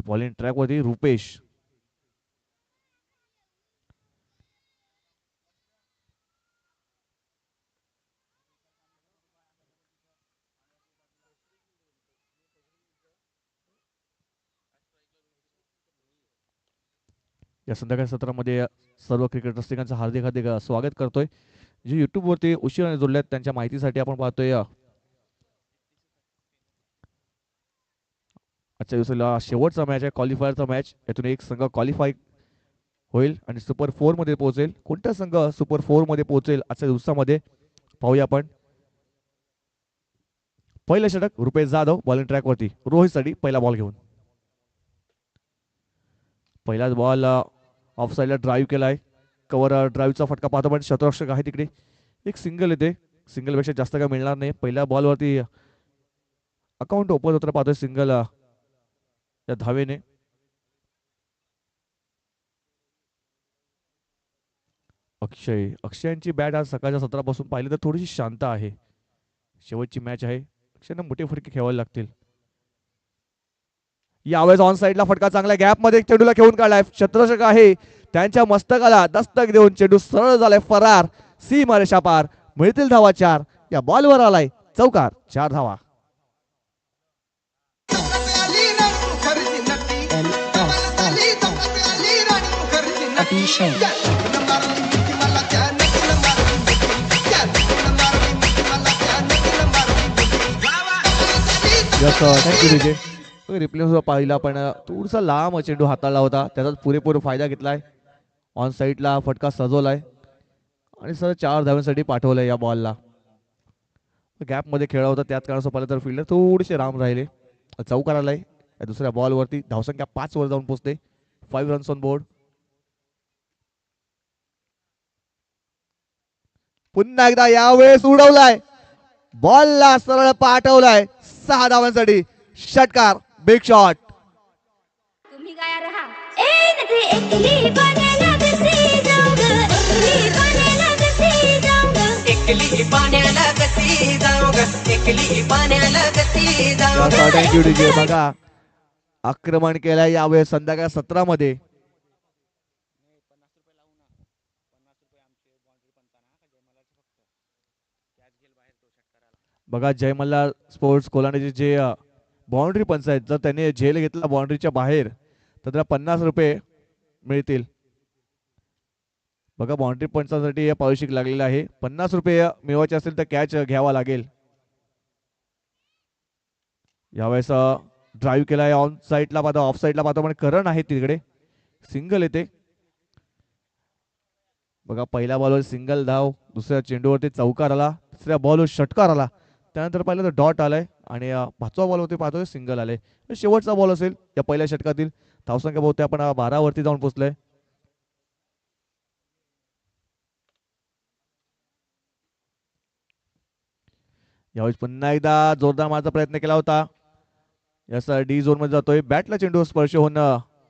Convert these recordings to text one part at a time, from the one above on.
Bowling track वरती रुपेश. या संध्याकाळी सत्रामध्ये सर्व क्रिकेट रसिकांचं हार्दिक हार्दिक स्वागत करतोय. जे युट्यूबवरती उशिराने जोडले आहेत त्यांच्या माहितीसाठी आपण पाहतोय आजच्या दिवसाला शेवटचा मॅच आहे, क्वालिफायरचा मॅच. यातून एक संघ क्वालिफाय होईल आणि सुपर 4 मध्ये पोहोचेल. कोणता संघ सुपर 4 मध्ये पोहोचेल आजच्या दिवसामध्ये पाहूया आपण. पहिलं षटक रुपेश जाधव बॉलिंग ट्रॅक वरती रोहित साठी पहिला बॉल घेऊन. पहिलाच बॉल ऑफ साईडला ड्राईव्ह केलाय. कव्हर ड्राईव्हचा फटका पाहतो पण शतरक्षक आहे तिकडे. एक सिंगल येते. सिंगल पेक्षा जास्त काय मिळणार नाही. पहिल्या बॉलवरती अकाउंट ओपन होताना पाहतोय सिंगल या धावेने. अक्षयांची बॅट आज सकाळच्या सत्रापासून पाहिली तर थोडीशी शांत आहे. शेवटची मॅच आहे. अक्षयने मोठे फटके खेळायला लागतील. यावेळेस ऑन साईडला फटका चांगला गॅप मध्ये चेंडूला घेऊन काढलाय. शतरक्षक आहे त्यांच्या मस्तकाला दस्तक देऊन चेंडू सरळ झालाय फरार. सीमारेषा पार. मिळतील धावा 4. या बॉलवर आलाय चौकार. 4 धावा. रिप्ले पाहिला पण थोडासा लांब चेंडू हाताळला होता. त्याचा पुरेपूर फायदा घेतलाय. ऑन साईडला फटका सजवलाय आणि सर 4 धाव्यांसाठी पाठवलंय या बॉलला. गॅप मध्ये खेळला होता त्याच कारणास्तव पाहिलं तर फिल्डर थोडेसे राम राहिले. चौकार आलाय. दुसऱ्या बॉलवरती धावसंख्या 5 वर जाऊन पोहोचते. 5 रन्स ऑन बोर्ड. पुन्हा एकदा यावेळेस उडवलाय. बॉलला सरळ पाठवलाय 6 धावांसाठी. षटकार. Big shot. तुम्ही गाया रहा. एकली पाण्याला कशी जाऊ ग, एकली पाण्याला कशी जाऊ ग, एकली पाण्याला कशी जाऊ ग, एकली पाण्याला कशी जाऊ ग. बघा आक्रमण केलंय यावेळेस संध्याकाळ 17 मध्ये. बघा जयमल्ला स्पोर्ट्स कोलांडीचे जे बाउंड्री पंच आहेत जर त्याने झेल घेतला बाउंड्रीच्या बाहेर तर त्याला 50 रुपये मिळतील. बघा बाउंड्री पंचासाठी पारितोषिक लागलेलं आहे. 50 रुपये मिळवायचे असेल तर कॅच घ्यावा लागेल. यावेळेस ड्राईव्ह केलाय ऑन साईडला पाहतो ऑफ साईडला पाहतो पण करण आहे तिकडे. सिंगल येते. बघा पहिल्या बॉलवर सिंगल धाव. दुसऱ्या चेंडूवरती चौकार आला. तिसऱ्या बॉलवर षटकार आला. त्यानंतर पाहिलं तर डॉट आलाय आणि 5वा बॉल होते पाहतोय सिंगल आले. शेवटचा बॉल असेल या पहिल्या षटकातील. धावसंख्या बहुतेक आपण 12 वरती जाऊन पोहोचलोय. यावेळेस पुन्हा एकदा जोरदार मारचा प्रयत्न केला होता. याचा डी झोन मध्ये जातोय. बॅटला चेंडू स्पर्श होऊन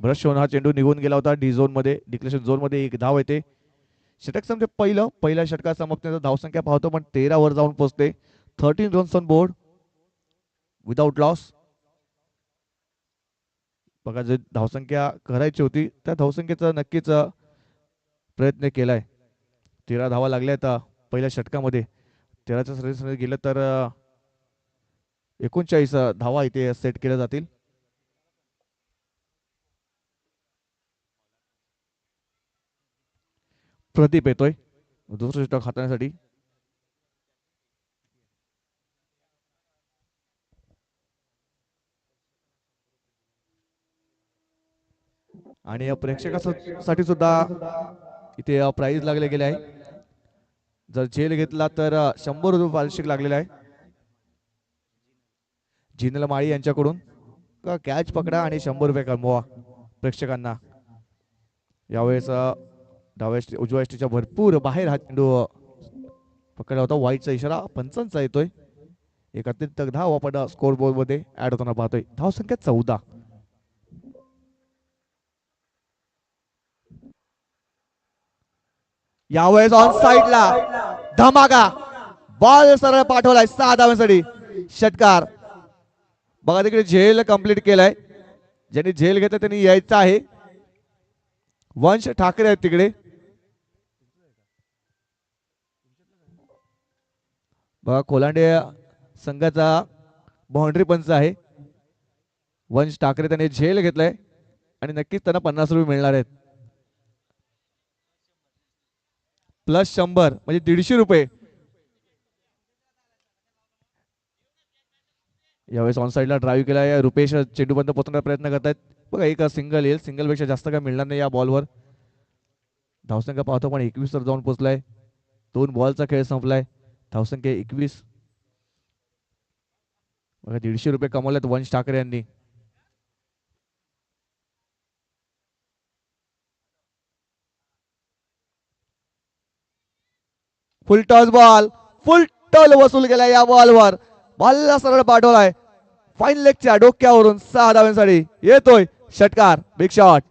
ब्रश होऊन हा चेंडू निघून गेला होता डी झोन मध्ये. डिक्लेरेशन झोन मध्ये एक धाव येते. षटक समजे पहिल्या षटकात समाप्तीनंतर धावसंख्या पाहतो पण 13 वर जाऊन पोहोचते. 13 runs on board without loss. बघा जे धावसंख्या करायची होती त्या धावसंख्येचा नक्कीच प्रयत्न केलाय. 13 धावा लागल्या आहेत पहिल्या षटकामध्ये. 13च्या सरासरी गेलं तर 39 धावा इथे सेट केल्या जातील. प्रदीप येतोय दुसरं षटक हाताळण्यासाठी. आणि प्रेक्षकासाठी सुद्धा इथे प्राइज लागले गेले आहे. जर झेल घेतला तर 100 रुपये पारितोषिक लागलेला आहे. जिनल माळी यांच्याकडून कॅच पकडा आणि 100 रुपये कमवा प्रेक्षकांना. यावेळेस उजव्या एसटीच्या भरपूर बाहेर हा चेंडू पकडला होता. व्हाईटचा इशारा पंचांचा येतोय. एक अतिरिक्त धाव आपण स्कोर बोर्ड मध्ये ऍड होताना पाहतोय. धाव संख्या 14. यावेळेस ऑन साईडला धमाका. बॉल सरळ पाठवलाय 6 धावांसाठी. षटकार. बघा तिकडे झेल कंप्लीट केलाय. ज्यांनी झेल घेतला त्यांनी यायचं आहे. वंश ठाकरे आहेत तिकडे. बघा कोलांडे संघाचा बाउंड्री पंच आहे वंश ठाकरे. त्यांनी झेल घेतलाय आणि नक्कीच त्यांना 50 रुपये मिळणार आहेत. प्लस 100 म्हणजे 150 रुपये. यावेळेस ऑन साईडला ड्राईव्ह केला. रुपेश चेंडूपर्यंत पोहोचण्याचा प्रयत्न करतायत. बघा एक सिंगल येईल. सिंगल पेक्षा जास्त काय मिळणार नाही या बॉलवर. धावसंख्या पाहतो पण 21 तर जाऊन पोहोचलाय. 2 बॉलचा खेळ संपलाय. धावसंख्या 21. बघा 150 रुपये कमवलेत वंश ठाकरे यांनी. Full toss ball. Full toll वसूल केला या बॉलवर. बॉलला सरळ पाठवलाय फाईन लेगच्या डोक्यावरून 6 धावांसाठी येतोय षटकार. Big shot.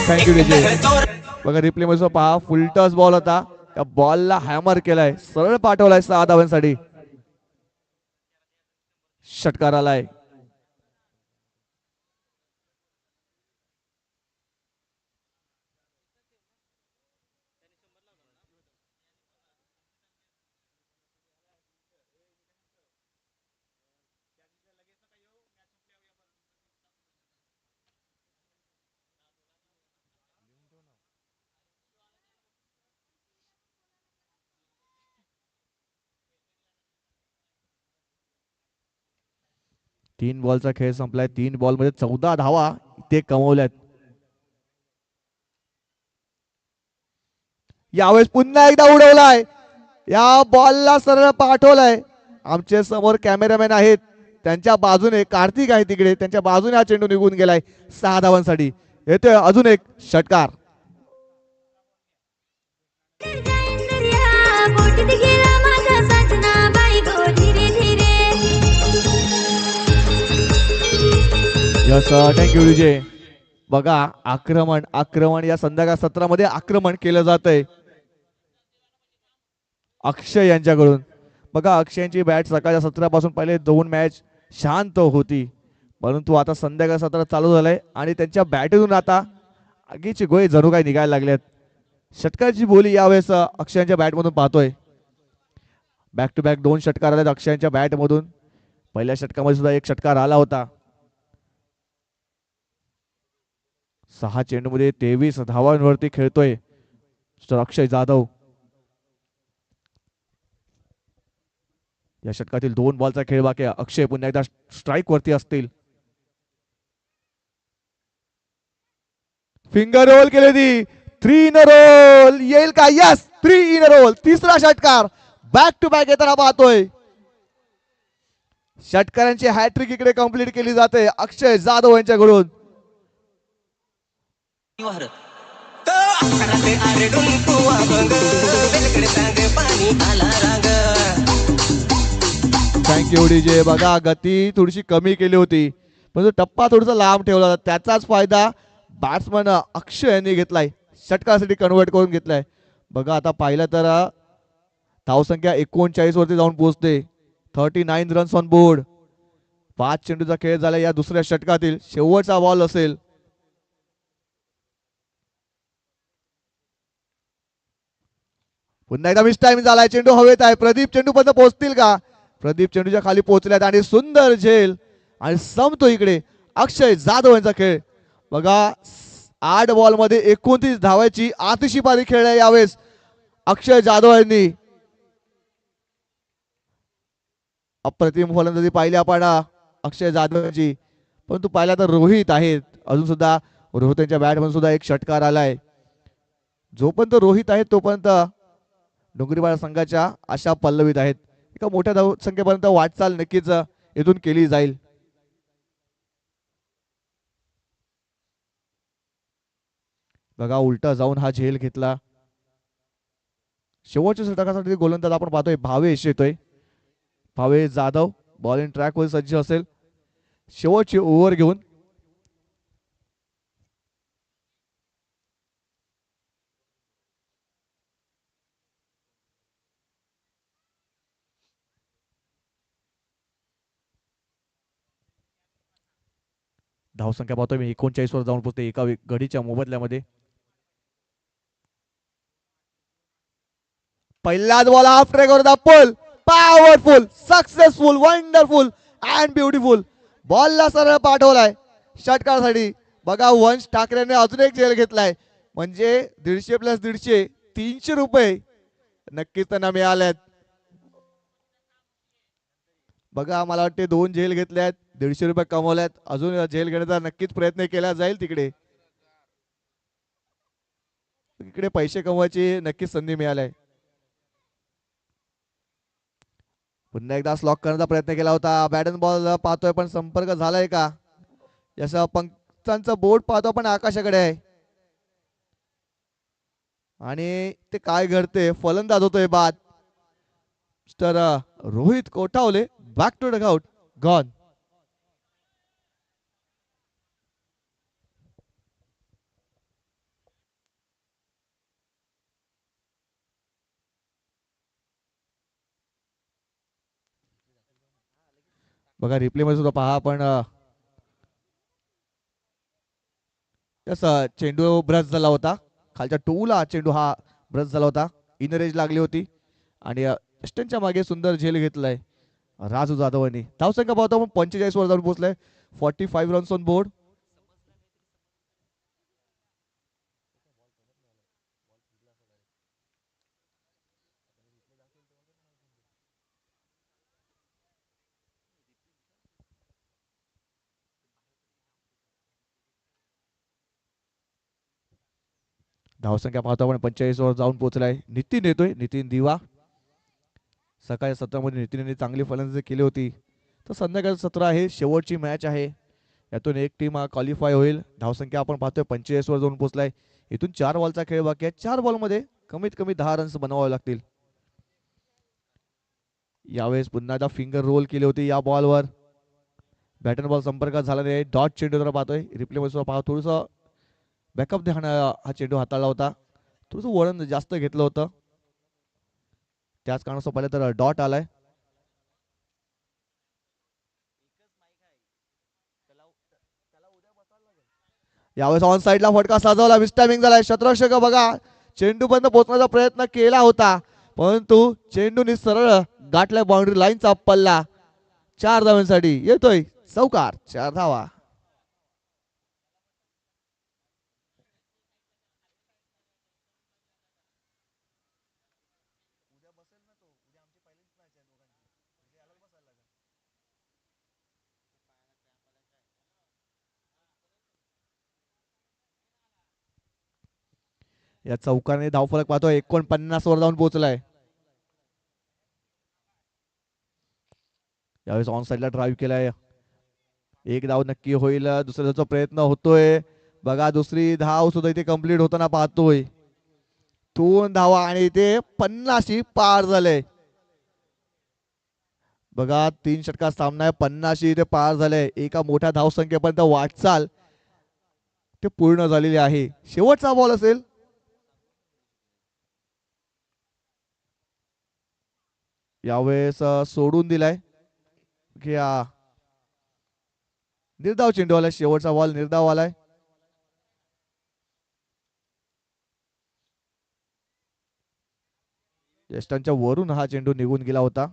थँक्यू विजय. बघा रिप्ले मध्ये पहा फुल टॉस बॉल होता. त्या बॉलला हॅमर केलाय सरळ पाठवलाय 6 धावांसाठी. षटकार आलाय. तीन बॉलचा खेळ संपलाय. 3 बॉल मध्ये 14 धावा ते कमवल्यात. यावेळेस पुन्हा एकदा उडवलाय. या बॉलला सरळ पाठवलाय. आमच्या समोर कॅमेरामॅन आहेत त्यांच्या बाजूने कार्तिक आहे तिकडे. त्यांच्या बाजूने हा चेंडू निघून गेलाय 6 धावांसाठी. येतोय अजून एक षटकार. थँक्यू विजय. बघा आक्रमण आक्रमण या संध्याकाळ सत्रामध्ये आक्रमण केलं जातंय अक्षय यांच्याकडून. बघा अक्षयची बॅट सकाळच्या सत्रापासून पहिले 2 मॅच शांत होती परंतु आता संध्याकाळ सत्र चालू झालंय आणि त्यांच्या बॅटमधून आता आगीचे गोळे जणू काय निघायला लागलेत. षटकाची बोली यावेळेस अक्षयांच्या बॅटमधून पाहतोय. बॅक टू बॅक 2 षटकार आलेत अक्षयांच्या बॅटमधून. पहिल्या षटकामध्ये सुद्धा एक षटकार आला होता. 6 चेंडूमध्ये 23 धावांवरती खेळतोय अक्षय जाधव. या षटकातील 2 बॉलचा खेळ बाकी. अक्षय पुन्हा एकदा स्ट्राईक वरती असतील. फिंगर रोल केली ती. 3 इन रोल येईल का? Yes 3 in row. तिसरा षटकार बॅक टू बॅक येताना पाहतोय. षटकारांची हॅट्रिक इकडे कंप्लीट केली जाते अक्षय जाधव यांच्याकडून. Thank you DJ. बघा गती थोडीशी कमी केली होती पण टप्पा थोडासा लांब ठेवला त्याचाच फायदा बॅट्समन अक्षय यांनी घेतलाय. षटकासाठी कन्वर्ट करून घेतलाय. बघा आता पाहिलं तर धावसंख्या 39 वरती जाऊन पोहोचते. 39 रन्स ऑन बोर्ड. 5 चेंडूचा खेळ झाला. या दुसऱ्या षटकातील शेवटचा बॉल असेल. पुन्हा एकदा मिस टाइम झालाय. चेंडू हवेत आहे. प्रदीप चेंडू पर्यंत पोहोचतील का? प्रदीप चेंडूच्या खाली पोहोचल्यात आणि सुंदर झेल आणि संपतो इकडे अक्षय जाधव यांचा खेळ. बघा 8 बॉल मध्ये 29 धावाची आतिषी खेळ आहे यावेळेस अक्षय जाधव यांनी. अप्रतिम फलंदाजी पाहिली आपण अक्षय जाधव यांची. परंतु पाहिला तर रोहित आहेत अजून सुद्धा. रोहित यांच्या बॅटमधून सुद्धा एक षटकार आलाय. जोपर्यंत रोहित आहे तोपर्यंत डोंगरीपाडा संघाच्या आशा पल्लवीत आहेत. एका मोठ्या संख्येपर्यंत वाटचाल नक्कीच इथून केली जाईल. बघा उलटा जाऊन हा झेल घेतला. शेवटच्या षटकासाठी गोलंदाज आपण पाहतोय भावेश येतोय. भावेश जाधव बॉलिंग ट्रॅक वर सज्ज असेल शेवटची ओव्हर घेऊन. धावसंख्या पाहतोय मी 39 वर जाऊन पोहोचते एका गडीच्या मोबदल्यामध्ये. पहिलाच बॉल हाफ ट्रॅक वर pull powerful successful wonderful and beautiful बॉलला सरळ पाठवलाय षटकारासाठी. बघा वंश ठाकरेने अजून एक झेल घेतलाय म्हणजे 150 प्लस 150 300 रुपये नक्कीच त्यांना मिळाल्यात. बघा मला वाटते 2 झेल घेतल्यात 150 रुपये कमवल्यात. अजून झेल घेण्याचा नक्कीच प्रयत्न केला जाईल तिकडे. इकडे पैसे कमवायची नक्कीच संधी मिळाली. पुन्हा एकदा स्लॉक करण्याचा प्रयत्न केला होता. बॅट बॉल पाहतोय पण संपर्क झालाय का याचा पंचांचा बोर्ड पाहतो पण आकाशाकडे आहे आणि ते काय घडते फलंदाज होतोय बाद. तर Rohit Kothawale back to dugout gone. बघा रिप्ले मध्ये सुद्धा पहा पण चेंडू ब्रश झाला होता खालच्या टूला चेंडू हा ब्रश झाला होता. इनर एज लागली होती आणि स्टंटच्या मागे सुंदर झेल घेतलाय राजू जाधवांनी. धावसंख्या पाहतो आपण 45 वर जाऊन पोहोचलाय 45 रन्स ऑन बोर्ड. धावसंख्या पाहतो आपण 45 वर जाऊन पोहोचलाय. नितीन येतोय नितीन दिवा. सकाळी सत्रामध्ये नितीनने चांगली फलंदाजी केली होती. तर संध्याकाळचं सत्र आहे शेवटची मॅच आहे यातून एक टीम क्वालिफाय होईल. धावसंख्या आपण पाहतोय 45 वर जाऊन पोहोचलाय. इथून 4 बॉलचा खेळ बाकी आहे. 4 बॉलमध्ये कमीत कमी 10 रन्स बनवावे लागतील. यावेळेस पुन्हा एकदा फिंगर रोल केली होती या बॉलवर. बॅटन बॉल संपर्कात झाला नाही. डॉट चेंडू जरा पाहतोय रिप्ले मध्ये पाहा थोडस बॅकअप ध्यान हा चेंडू हाताळला होता. थोडस वळण जास्त घेतलं होतं त्याच कारणास्तव पहिले तर डॉट आलाय. यावेळेस ऑन साइडला फटका साजवला मिसटायमिंग झालाय. शतरक्षक बघा चेंडू पर्यंत पोहोचण्याचा प्रयत्न केला होता परंतु चेंडूने सरळ गाठल्या बाउंड्री लाईनचा पल्ला. 4 धावांसाठी येतोय चौकार 4 धावा. या चौकाने धावफलक पाहतोय 49 वर जाऊन पोहोचलाय. यावेळेस ऑन साइडला ड्राईव्ह केलाय. एक धाव नक्की होईल. दुसऱ्या धावचा प्रयत्न होतोय. बघा दुसरी धाव सुद्धा इथे कंप्लीट होताना पाहतोय. 2 धावा आणि इथे 50 पार झाले. बघा 3 षटकार सामना आहे 50 इथे पार झाले. एका मोठ्या धावसंख्येपर्यंत वाटचाल ते पूर्ण झालेली आहे. शेवटचा बॉल असेल. यावेळेस सोडून दिलाय घ्या निर्धाव चेंडू आलाय. शेवटचा बॉल निर्धाव आलाय. यष्टांच्या वरून हा चेंडू निघून गेला होता.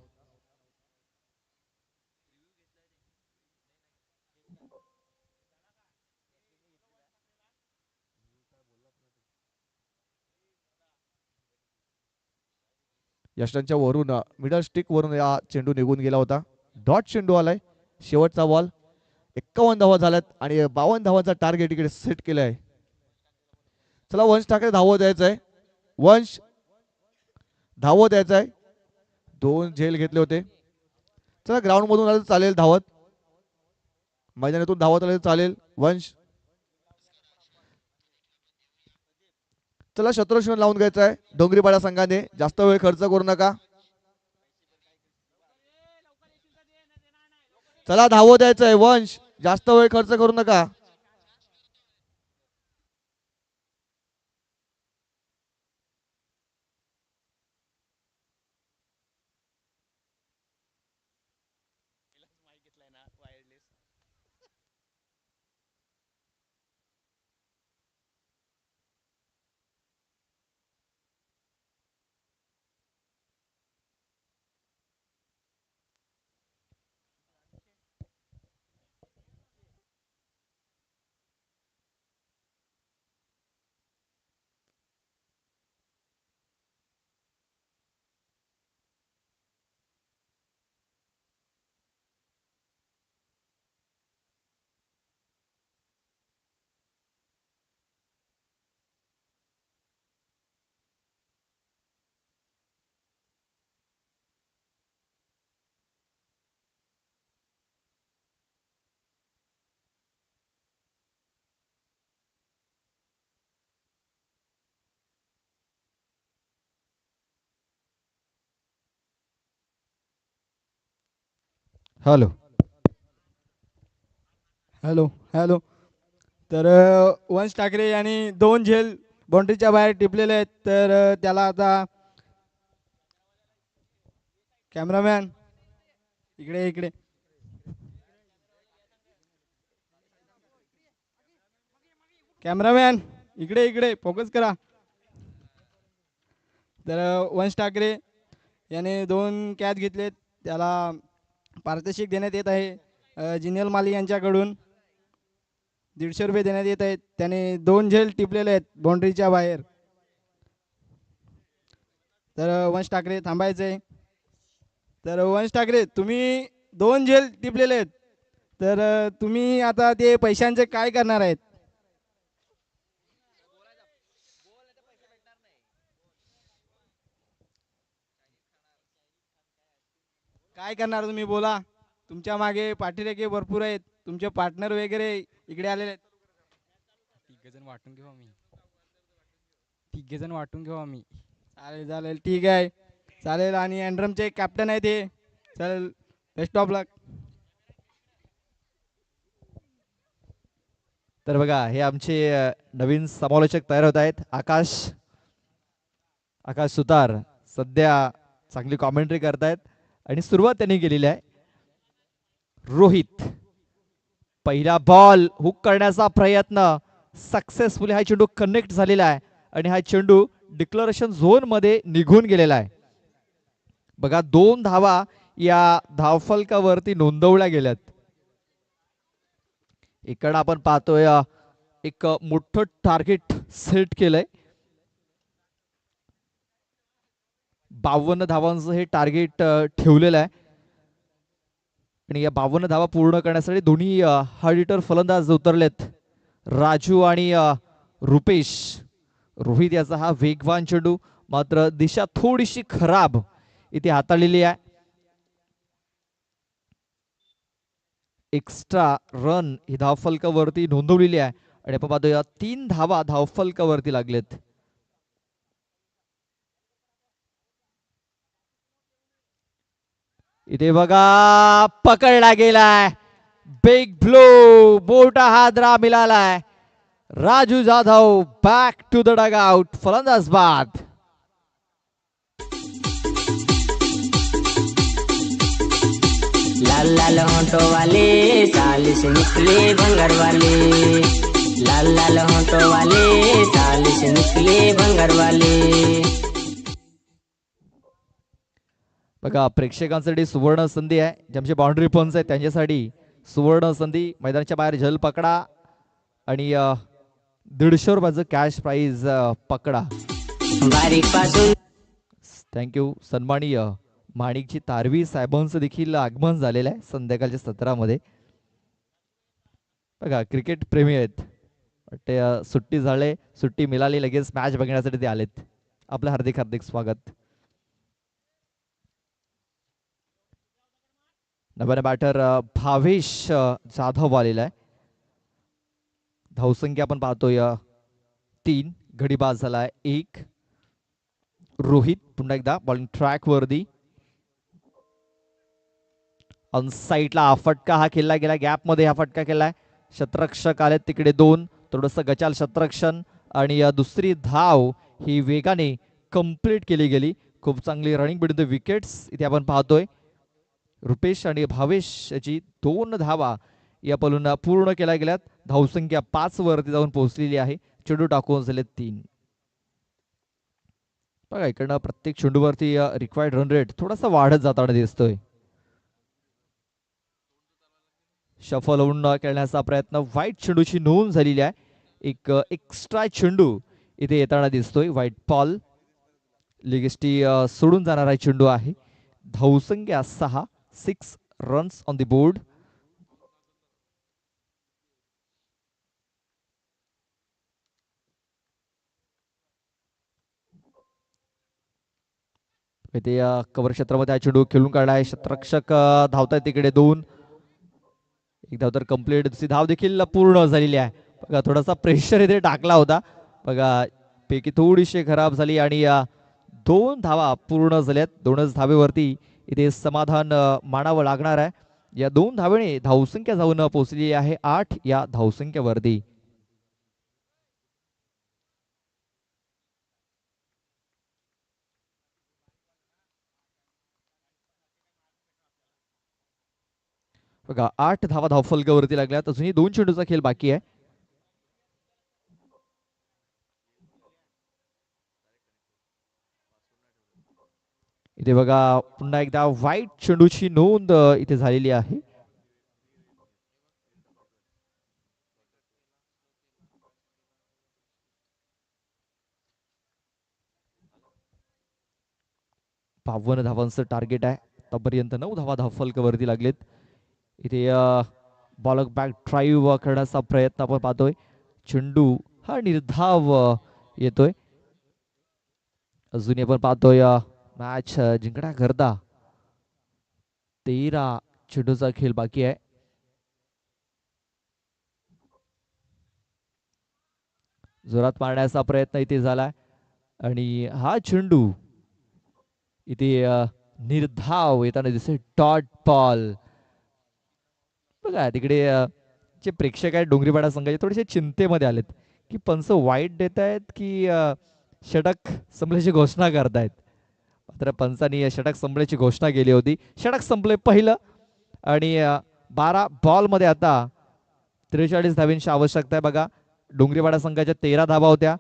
यष्टांच्या वरून मिडल स्टिक वरून हा चेंडू निघून गेला होता. डॉट चेंडू आलाय. शेवटचा बॉल 51 धावा झाल्यात आणि 52 धावांचा टार्गेट इकडे सेट केलाय. चला वंश ठाकरे धावत द्यायचंय. वंश धावत द्यायचंय. 2 झेल घेतले होते. चला ग्राउंड मधून आलं चालेल धावत. मैदानातून धावत आले चालेल. वंश चला शत्रुष्ण लावून घ्यायचा आहे डोंगरीपाडा संघाने. जास्त वेळ खर्च करू नका. चला धावत द्यायचंय वंश जास्त वेळ खर्च करू नका. Hello hello hello. तर वंश ठाकरे यांनी 2 झेल बाउंड्रीच्या बाहेर टिपलेले आहेत. तर त्याला आता कॅमेरामॅन इकडे इकडे. कॅमेरामॅन इकडे इकडे फोकस करा. तर वंश ठाकरे याने 2 कॅच घेतलेत. त्याला पारितोषिक देण्यात येत आहे जिनेल माली यांच्याकडून 150 रुपये देण्यात येत आहेत. त्याने 2 झेल टिपलेले आहेत बाउंड्रीच्या बाहेर. तर वंश ठाकरे थांबायचे. तर वंश ठाकरे तुम्ही 2 झेल टिपलेले आहेत. तर तुम्ही आता ते पैशांचे काय करणार आहेत? काय करणार तुम्ही बोला. तुमच्या मागे पाठीरेखे भरपूर आहेत. तुमचे पार्टनर वगैरे इकडे आलेले आहेत. तिघे जण वाटून घेऊ आम्ही. चालेल चालेल ठीक आहे चालेल. आणि अँड्रमचे कॅप्टन आहे ते. चालेल बेस्ट ऑफ लक. तर बघा हे आमचे नवीन समालोचक तयार होत आहेत. आकाश सुतार सध्या चांगली कॉमेंट्री करतायत आणि सुरुवात त्यांनी केलेली आहे. रोहित पहिला बॉल हुक करण्याचा प्रयत्न सक्सेसफुली हा चेंडू कनेक्ट झालेला आहे आणि हा चेंडू डिक्लरेशन झोन मध्ये निघून गेलेला आहे. बघा 2 धावा या धावफलकावरती नोंदवल्या गेल्यात. इकडं आपण पाहतोय एक मोठं टार्गेट सेट केलंय. 52 धावांचं हे टार्गेट ठेवलेलं आहे आणि या 52 धावा पूर्ण करण्यासाठी दोन्ही हार्ड हिटर फलंदाज उतरलेत. राजू आणि रुपेश. रोहित याचा हा वेगवान चेंडू मात्र दिशा थोडीशी खराब इथे हाताळलेली आहे. एक्स्ट्रा रन ही धावफलकावरती नोंदवलेली आहे आणि आपण पाहतोय 3 धावा धावफलकावरती लागलेत. इथे बघा पकडला गेलाय. बिग ब्लो मोठा हादरा मिळालाय. Raju Jadhav back to the dugout. फलंदाज बाद. लाल लाल होंठों वाले साल से निकले भंगर वाले. लाल लाल होंठों वाले साल से निकले भंगर वाले. बघा प्रेक्षकांसाठी सुवर्ण संधी आहे. ज्यांचे बाउंड्री पंच आहेत त्यांच्यासाठी सुवर्ण संधी. मैदानाच्या बाहेर झेल पकडा आणि 150 रुपयाचं कॅश प्राइज पकडा. बारीक पासून थँक्यू. सन्माननीय माणिकजी तारवी साहेबांचं देखील आगमन झालेलं आहे संध्याकाळच्या सत्रामध्ये. बघा क्रिकेट प्रेमी आहेत वाटते. सुट्टी झाले सुट्टी मिळाली लगेच मॅच बघण्यासाठी ते आलेत. आपलं हार्दिक हार्दिक स्वागत. नव्याने बॅटर भावेश जाधव आलेला आहे. धावसंख्या आपण पाहतोय 3. गडी बाद झालाय 1. रोहित पुन्हा एकदा बॉलिंग ट्रॅक वरती. ऑन साईडला फटका हा खेळला गेला. गॅप मध्ये हा फटका केलाय. शतरक्षक आले तिकडे 2. थोडस गचाल शतरक्षण आणि दुसरी धाव ही वेगाने कंप्लीट केली गेली. खूप चांगली रनिंग बिटवीन द विकेट्स इथे आपण पाहतोय. रुपेश आणि भावेश याची 2 धावा या पलून पूर्ण केल्या गेल्यात. धावसंख्या 5 वरती जाऊन पोहोचलेली आहे. चेंडू टाकून झाले 3. बघा इकडनं प्रत्येक चेंडूवरती रिक्वायर्ड रन रेट थोडासा वाढत जाताना दिसतोय. शफल होऊन खेळण्याचा प्रयत्न. व्हाईट चेंडूची नोंद झालेली आहे. एक एक्स्ट्रा चेंडू इथे येताना दिसतोय. व्हाईट बॉल लिगेस्टी सोडून जाणारा चेंडू आहे. धावसंख्या 6. 6 रन्स ऑन द बोर्ड. इथे कव्हर क्षेत्रामध्ये हा चेंडू खेळून काढलाय. शतरक्षक धावताय तिकडे 2. एक धाव तर कंप्लीट. दुसरी धाव देखील पूर्ण झालेली आहे. बघा थोडासा प्रेशर इथे टाकला होता. बघा पैकी थोडीशी खराब झाली आणि 2 धावा पूर्ण झाल्यात. 2च धावेवरती इथे समाधान मानावं लागणार आहे. या 2 धावेने धावसंख्या जाऊन पोहोचली आहे 8 या धावसंख्येवरती. बघा 8 धावा धावफलकावरती लागल्यात. अजूनही 2 चेंडूचा खेळ बाकी आहे. इथे बघा पुन्हा एकदा वाईट चेंडूची नोंद इथे झालेली आहे. बावन्न धावांचं टार्गेट आहे. आतापर्यंत 9 धावा धावफलकावरती लागलेत. इथे बॉलक बॅक ड्राईव्ह करण्याचा प्रयत्न आपण पाहतोय. चेंडू हा निर्धाव येतोय. अजूनही आपण पाहतोय मॅच जिंकण्याकरता 13 चेंडूचा खेळ बाकी आहे. जोरात मारण्याचा प्रयत्न इथे झालाय आणि हा चेंडू इथे निर्धाव येताना दिसतोय. Dot ball. बघा तिकडे जे प्रेक्षक आहेत डोंगरीपाडा संघाचे थोडेसे चिंतेमध्ये आलेत की पंच वाईट देत आहेत की षटक संपल्याची घोषणा करतायत. मात्र पंचांनी षटक संपल्याची घोषणा केली होती. षटक संपले पहिलं आणि 12 बॉलमध्ये आता 43 धावांची आवश्यकता आहे. बघा डोंगरीपाडा संघाच्या 13 धावा होत्या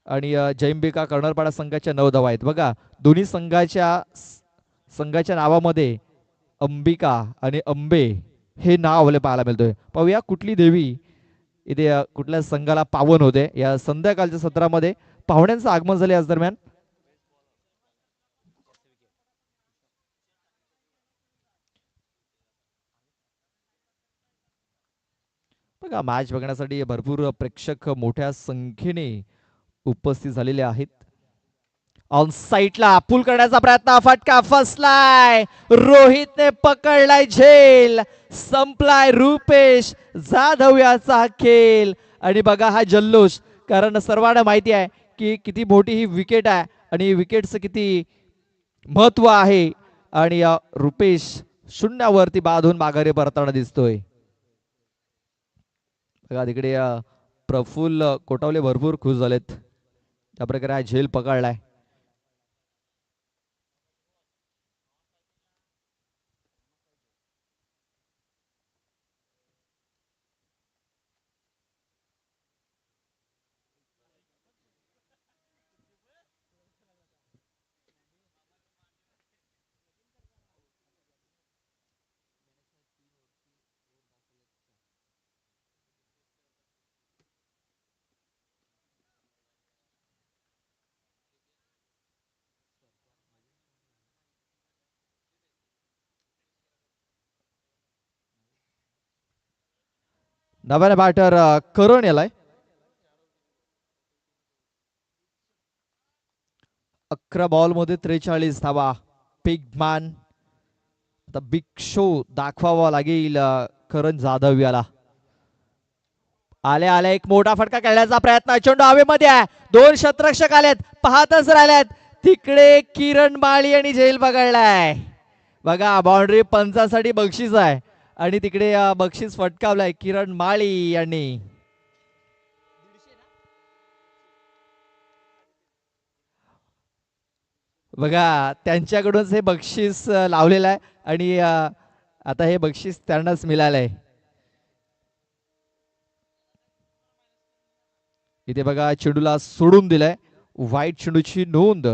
आणि जयंबिका कर्नलपाडा संघाच्या 9 धावा आहेत. बघा दोन्ही संघाच्या नावामध्ये अंबिका आणि अंबे हे नाव आपल्याला पाहायला मिळतोय. पाहूया कुठली देवी इथे कुठल्या संघाला पावन होते. या संध्याकाळच्या सत्रामध्ये पाहुण्यांचं आगमन झाले आज दरम्यान. बघा मॅच बघण्यासाठी भरपूर प्रेक्षक मोठ्या संख्येने उपस्थित झालेले आहेत. ऑन साईडला पूल करण्याचा प्रयत्न. फटका फसलाय. रोहितने पकडलाय झेल. संपलाय रुपेश जाधव याचा खेळ. आणि बघा हा जल्लोष. कारण सर्वांना माहिती आहे की किती मोठी ही विकेट आहे आणि विकेटचं किती महत्व आहे. आणि रुपेश शून्यावरती बांधून माघारी परताना दिसतोय. बघा तिकडे प्रफुल्ल कोटावले भरपूर खुश झालेत. त्या प्रकारे हा झेल पकडलाय. नव्याने बॅटर करण यालाय. 11 बॉल मध्ये 43 धावा. बिग मॅन आता बिग शो दाखवावा लागेल करण जाधव याला. आल्या आल्या एक मोठा फटका खेळण्याचा प्रयत्न. चेंडू हवेमध्ये आहे. 2 शतरक्षक आलेत. पाहतच राहिलेत. तिकडे किरण माळी आणि झेल पकडलाय. बघा बाउंड्री पंचासाठी बक्षीस आहे आणि तिकडे बक्षीस फटकावलाय किरण माळी यांनी. बघा त्यांच्याकडूनच हे बक्षीस लावलेलं आहे आणि आता हे बक्षीस त्यांनाच मिळालंय. इथे बघा चेंडूला सोडून दिलाय. वाईट चेंडूची नोंद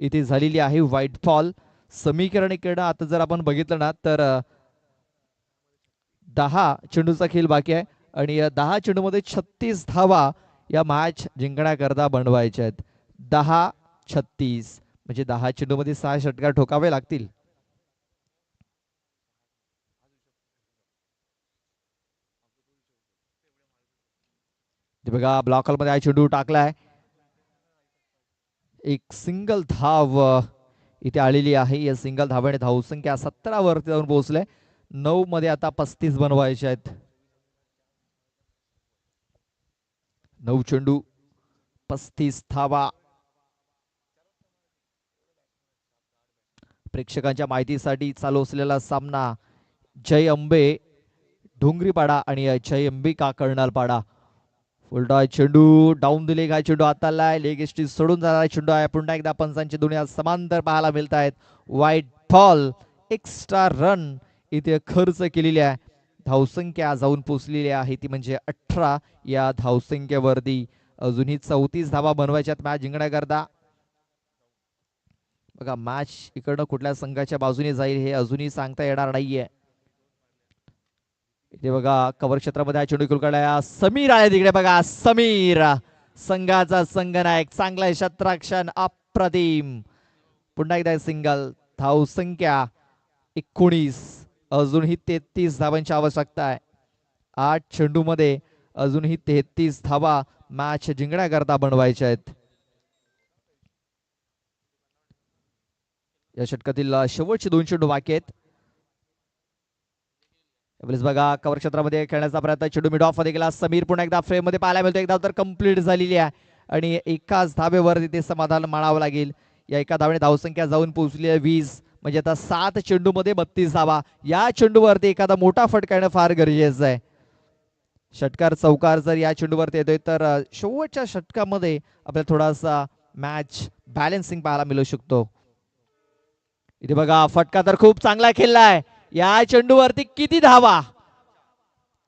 इथे झालेली आहे. वाईट बॉल. समीकरण इकडं आता जर आपण बघितलं ना तर 10 चेंडूचा खेळ बाकी आहे आणि 10 चेंडूमध्ये 36 धावा या मॅच जिंकण्याकरता बनवायच्या आहेत. 10-36 म्हणजे 10 चेंडूमध्ये 6 षटकार ठोकावे लागतील. बघा ब्लॉक मध्ये हा चेंडू टाकलाय. एक सिंगल धाव इथे आलेली आहे. या सिंगल धावाने धावसंख्या 17 वरती जाऊन पोहोचले. 9 मध्ये आता 35 बनवायचे आहेत. 9 चेंडू 35 धावा. प्रेक्षकांच्या माहितीसाठी चालू असलेला सामना जय अंबे डोंगरीपाडा आणि जय अंबिका कर्नालपाडा. फुलटॉस चेंडू डाऊन दिले, काय चेंडू हाताला लेग एसटी सोडून जाणारा चेंडू आहे. पुन्हा एकदा पंचांची दुनिया समांतर पाहायला मिळत आहेत. वाईट बॉल, एक्स्ट्रा रन इथे खर्च केलेली आहे. धावसंख्या जाऊन पोचलेली आहे ती म्हणजे 18. या धावसंख्येवरती अजूनही 34 धावा बनवायच्यात मॅच जिंकण्याकरता. बघा मॅच इकडनं कुठल्या संघाच्या बाजूने जाईल हे अजूनही सांगता येणार नाहीये. इथे बघा कव्हर क्षेत्रामध्ये हा चेंडू कुलकर्णी समीर आहे तिकडे. बघा समीर संघाचा संघनायक, चांगला क्षेत्ररक्षण अप्रतिम. पुन्हा एकदा सिंगल. धावसंख्या 19. अजूनही 33 धावांची आवश्यकता आहे. 8 चेंडूमध्ये अजूनही 33 धावा मॅच जिंकण्याकरता बनवायच्या आहेत. या षटकातील शेवटचे 2 चेंडू बाकी आहेत. बघा कव्हर क्षेत्रामध्ये खेळण्याचा प्रयत्न, चेंडू मिड ऑफ मध्ये गेला. समीर पुन्हा एकदा फ्रेम मध्ये पाहायला मिळतो. एकदा तर कंप्लीट झालेली आहे आणि एकाच धाबेवर तिथे समाधान मानावं लागेल. या एका धावेने धावसंख्या जाऊन पोहोचली आहे 20. म्हणजे आता 7 चेंडू मध्ये 32 धावा. या चेंडूवरती एखादा मोठा फटका येणं फार गरजेचं आहे. षटकार चौकार जर या चेंडूवरती येतोय तर शेवटच्या षटकामध्ये आपल्याला थोडासा मॅच बॅलन्सिंग पाहायला मिळू शकतो. इथे बघा फटका तर खूप चांगला खेळलाय. या चेंडूवरती किती धावा?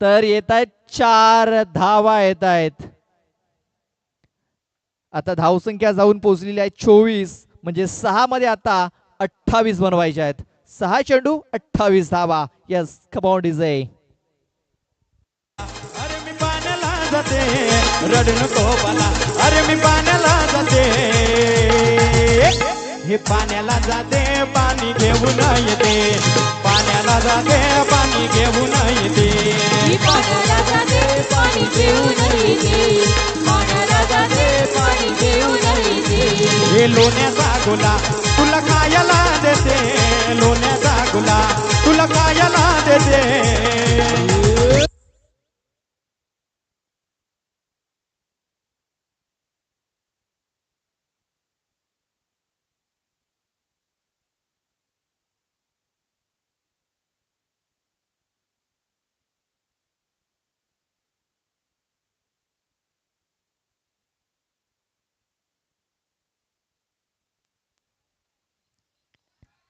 तर येत आहेत 4 धावा येत आहेत. आता धावसंख्या जाऊन पोहोचलेली आहे 24. म्हणजे 6 मध्ये आता 28 बनवायच्या आहेत. 6 चेंडू 28 धावा. Yes come on DJ. अरे मी पाण्याला जाते रड नको मला, अरे मी पाण्याला जाते, हे पाण्याला जाते पाणी घेऊन येते, पाण्याला जाते पाणी घेऊन येते, पाण्याला जाते पाणी घेऊन येते, पाण्याला जाते पाणी घेऊन येते. हे लोण्याचा गुला तुला खायला देते, लोण्याचा गुला तुला खायला देते.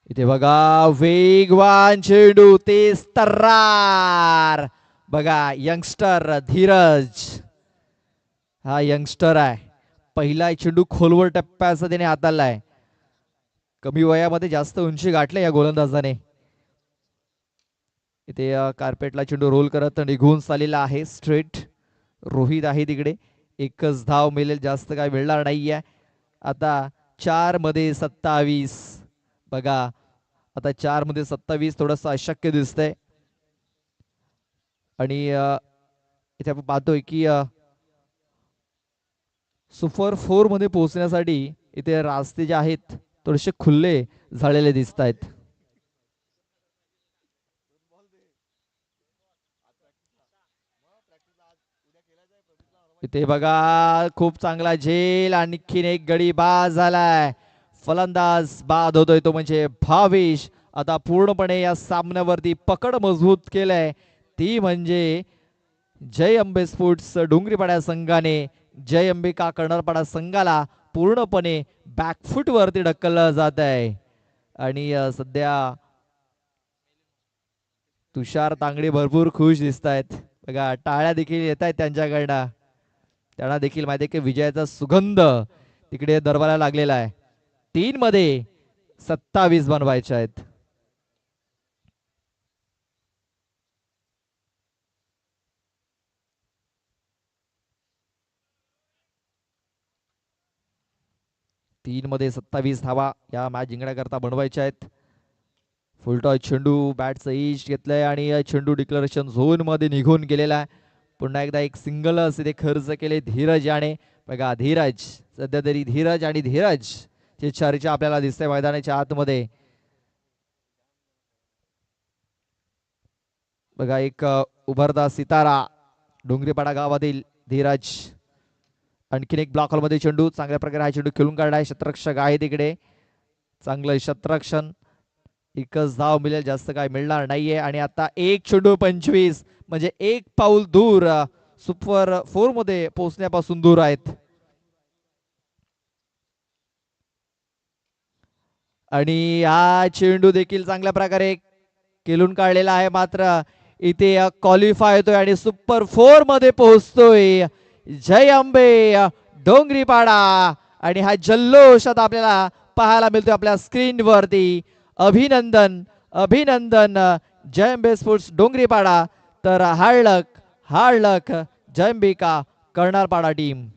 इथे बघा वेगवान चेंडू, तेज तर्रार. बघा यंगस्टर धीरज, हा यंगस्टर आहे. पहिला चेंडू खोलवर टप्प्याचा त्याने हाताळलाय. कमी वयामध्ये जास्त उंची गाठले या गोलंदाजाने. इथे कार्पेटला चेंडू रोल करत निघून चाललेला आहे स्ट्रेट. रोहित आहे तिकडे. एकच धाव मिळेल, जास्त काय मिळणार नाहीये. आता 4 मध्ये 27. बघा आता 4 मध्ये 27 थोडस अशक्य दिसतंय. आणि इथे आपण पाहतोय की सुपर 4 मध्ये पोहोचण्यासाठी इथे रास्ते जे आहेत थोडेसे खुले झालेले दिसत आहेत. इथे बघा खूप चांगला झेल, आणखीन एक गडी बाद झालाय. फलंदाज बाद होतोय तो म्हणजे भावेश. आता पूर्णपणे या सामन्यावरती पकड मजबूत केलंय, ती म्हणजे जय अंबे स्पोर्ट्स डोंगरीपाडा संघाने जय अंबिका कर्नालपाडा संघाला पूर्णपणे बॅकफूट वरती ढकललं जात आहे. आणि सध्या तुषार तांगडी भरपूर खुश दिसत आहेत. बघा टाळ्या देखील येत आहेत त्यांच्याकडनं. त्यांना देखील माहिती आहे की विजयाचा सुगंध तिकडे दरबाराला लागलेला आहे. 3 मध्ये 27 बनवायचे आहेत. तीन मध्ये 27 धावा या मॅच जिंकण्याकरता बनवायच्या आहेत. फुलटॉस चेंडू बॅटचं ईस्ट घेतलंय आणि चेंडू डिक्लेरेशन झोन मध्ये निघून गेलेला आहे. पुन्हा एकदा एक सिंगलच इथे खर्च केले धीरज याने. बघा धीरज सध्या तरी धीरज आणि धीरज ची चर्चा आपल्याला दिसते मैदानाच्या आतमध्ये. बघा एक उभरता सितारा डोंगरीपाडा गावातील धीरज. आणखीन एक ब्लॉक हॉलमध्ये चेंडू चांगल्या प्रकारे हा चेंडू खेळून काढलाय. क्षेत्ररक्षक आहे तिकडे, चांगलं क्षेत्ररक्षण. एकच धाव मिळेल, जास्त काय मिळणार नाहीये. आणि आता 1 चेंडू 25 म्हणजे 1 पाऊल दूर सुपर 4 मध्ये पोहोचण्यापासून दूर आहेत. आणि हा चेंडू देखील चांगल्या प्रकारे केलून काढलेला आहे, मात्र इथे क्वालिफाय होतोय आणि सुपर 4 मध्ये पोहोचतोय. जय अंबे डोंगरीपाडा. आणि हा जल्लोष आता आपल्याला पाहायला मिळतोय आपल्या स्क्रीन वरती. अभिनंदन अभिनंदन जय अंबे स्पोर्ट्स डोंगरीपाडा. तर हार्ड लक जय अंबिका कर्नाळपाडा टीम.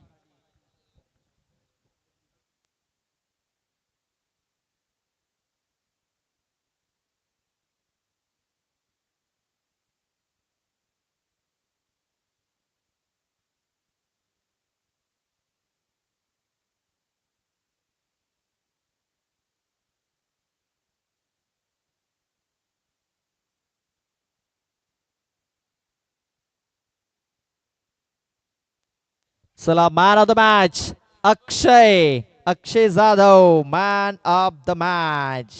चला, man of the match Akshay Jadhav, man of the match.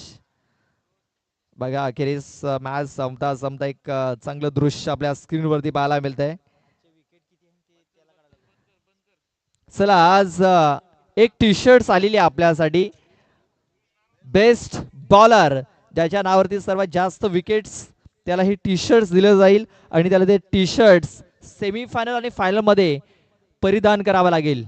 बघा, अखेरीस मॅच संपता एक चांगलं दृश्य आपल्या स्क्रीनवरती पाहायला मिळतंय. चला, आज एक टी शर्ट आलेली आहे आपल्यासाठी. बेस्ट बॉलर ज्याच्या नावावरती सर्वात जास्त विकेट्स त्याला ही टी शर्ट दिलं जाईल आणि त्याला ते टी शर्ट सेमीफायनल आणि फायनल मध्ये परिधान करावं लागेल.